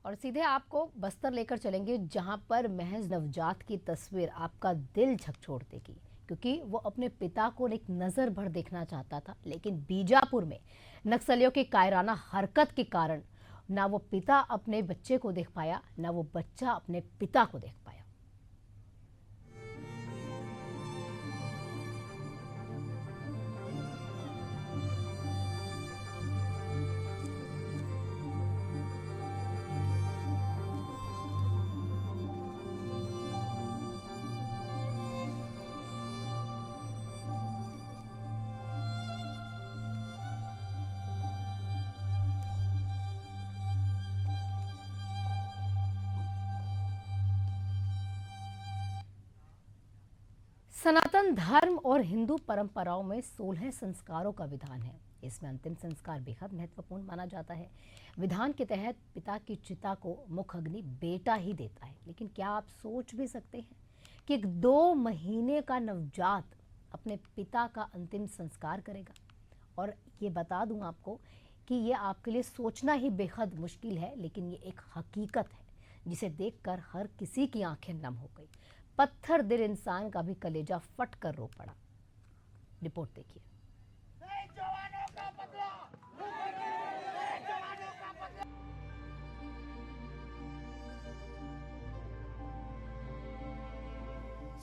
और सीधे आपको बस्तर लेकर चलेंगे, जहां पर महज नवजात की तस्वीर आपका दिल झकझोर देगी, क्योंकि वो अपने पिता को एक नजर भर देखना चाहता था। लेकिन बीजापुर में नक्सलियों की कायराना हरकत के कारण ना वो पिता अपने बच्चे को देख पाया, ना वो बच्चा अपने पिता को देख पाया। सनातन धर्म और हिंदू परंपराओं में 16 संस्कारों का विधान है। इसमें अंतिम संस्कार बेहद महत्वपूर्ण माना जाता है। विधान के तहत पिता की चिता को मुख अग्नि बेटा ही देता है। लेकिन क्या आप सोच भी सकते हैं कि एक 2 महीने का नवजात अपने पिता का अंतिम संस्कार करेगा? और ये बता दूं आपको कि ये आपके लिए सोचना ही बेहद मुश्किल है, लेकिन ये एक हकीकत है जिसे देखकर हर किसी की आंखें नम हो गई। पत्थर दिल इंसान का भी कलेजा फट कर रो पड़ा। रिपोर्ट देखिए।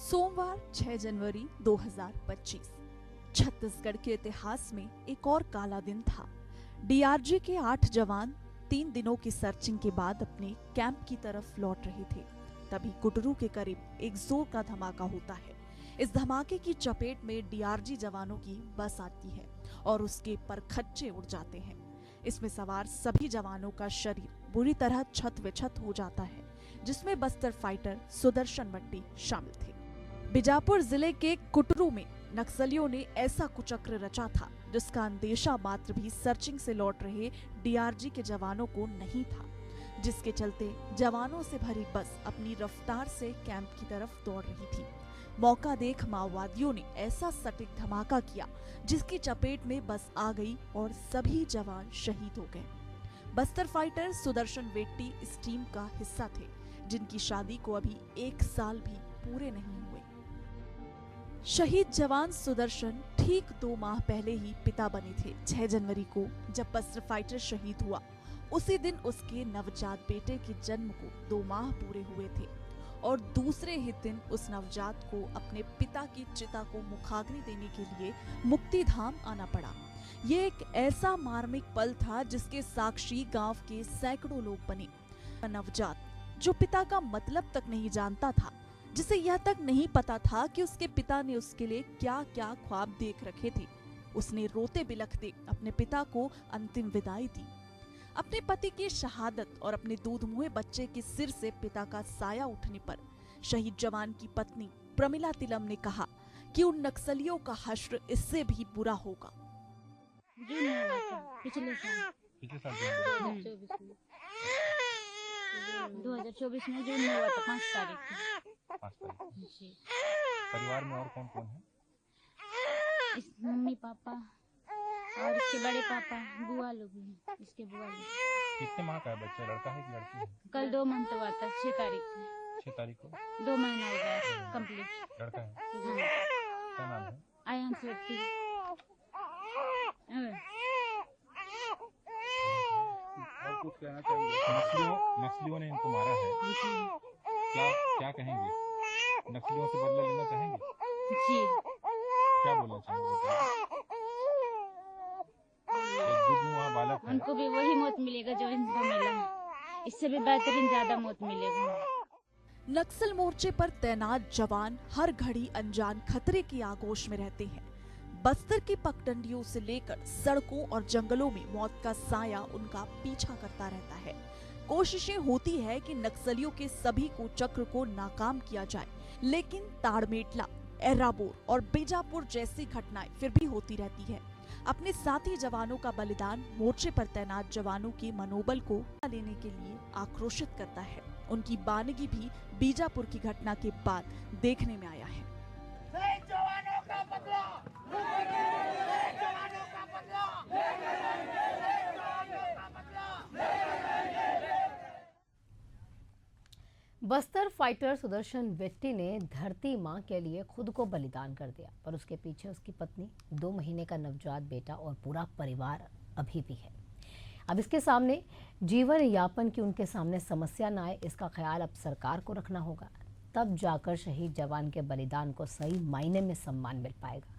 सोमवार 6 जनवरी 2025 छत्तीसगढ़ के इतिहास में एक और काला दिन था। डीआरजी के 8 जवान 3 दिनों की सर्चिंग के बाद अपने कैंप की तरफ लौट रहे थे। तभी कुटरू के करीब एक जोर का धमाका होता है। इस धमाके की चपेट में डीआरजी जवानों की बस आती है और उसके परखच्चे उड़ जाते हैं। इसमें सवार सभी जवानों का शरीर बुरी तरह छत विछत हो जाता है, जिसमें बस्तर फाइटर सुदर्शन मट्टी शामिल थे। बीजापुर जिले के कुटरू में नक्सलियों ने ऐसा कुचक्र रचा था जिसका अंदेशा मात्र भी सर्चिंग से लौट रहे डीआरजी के जवानों को नहीं था, जिसके चलते जवानों से भरी बस अपनी रफ्तार से कैंप की तरफ दौड़ रही थी। मौका देख माओवादियों ने ऐसा सटीक धमाका किया जिसकी चपेट में बस आ गई और सभी जवान शहीद हो गए। बस्तर फाइटर सुदर्शन वेट्टी इस टीम का हिस्सा थे, जिनकी शादी को अभी 1 साल भी पूरे नहीं हुए। शहीद जवान सुदर्शन ठीक 2 माह पहले ही पिता बने थे। 6 जनवरी को जब बस्तर फाइटर शहीद हुआ, उसी दिन उसके नवजात बेटे के जन्म को 2 माह पूरे हुए थे और दूसरे ही दिन उस नवजात को अपने पिता की चिता को मुखाग्नि देने के लिए मुक्तिधाम आना पड़ा। ये एक ऐसा मार्मिक पल था जिसके साक्षी गांव के सैकड़ों लोग बने। नवजात जो पिता का मतलब तक नहीं जानता था, जिसे यह तक नहीं पता था कि उसके पिता ने उसके लिए क्या क्या ख्वाब देख रखे थे, उसने रोते बिलखते अपने पिता को अंतिम विदाई दी। अपने पति की शहादत और अपने दूध मुहे बच्चे के सिर से पिता का साया उठने पर शहीद जवान की पत्नी प्रमिला तिलम ने कहा कि उन नक्सलियों का हश्र इससे भी बुरा होगा। पिछले साल 2024 में जून में हुआ था, 5 तारीख को। 5 तारीख जी। परिवार में और कौन कौन है? इस मम्मी पापा और इसके बड़े पापा, बुआ लोग भी हैं, इसके बुआ लोग। कितने माह का है बच्चा, लड़का है कि लड़की है? कल 2 मंथ हुआ था, 6 तारीख को। 6 तारीख को 2 महीना हो गया कंप्लीट। लड़का है। हाँ। क्या नाम है? आयन सेट्टी। और कुछ कहना चाहिए? नक्सलियों ने इनको मारा है, क्या कहेंगे? नक्सलियों से बदला लेना चाहेंगे? जी। क्या बोलना चाहेंगे? बालक है। उनको भी वही मौत मिलेगा जो इनको मिला, इससे भी बेहतरीन ज्यादा मौत मिलेगा। नक्सल मोर्चे पर तैनात जवान हर घड़ी अनजान खतरे की आगोश में रहते हैं। बस्तर की पगडंडियों से लेकर सड़कों और जंगलों में मौत का साया उनका पीछा करता रहता है। कोशिशें होती है कि नक्सलियों के सभी कुचक्र को नाकाम किया जाए, लेकिन ताड़मेटला, एर्राबोर और बीजापुर जैसी घटनाएं फिर भी होती रहती है। अपने साथी जवानों का बलिदान मोर्चे पर तैनात जवानों के मनोबल को लेने के लिए आक्रोशित करता है। उनकी बानगी भी बीजापुर की घटना के बाद देखने में आया है। जवानों का बदला, जवानों का बदला, बस्तर फाइटर सुदर्शन वेट्टी ने धरती मां के लिए खुद को बलिदान कर दिया, पर उसके पीछे उसकी पत्नी, 2 महीने का नवजात बेटा और पूरा परिवार अभी भी है। अब इसके सामने जीवन यापन की उनके सामने समस्या ना आए, इसका ख्याल अब सरकार को रखना होगा। तब जाकर शहीद जवान के बलिदान को सही मायने में सम्मान मिल पाएगा।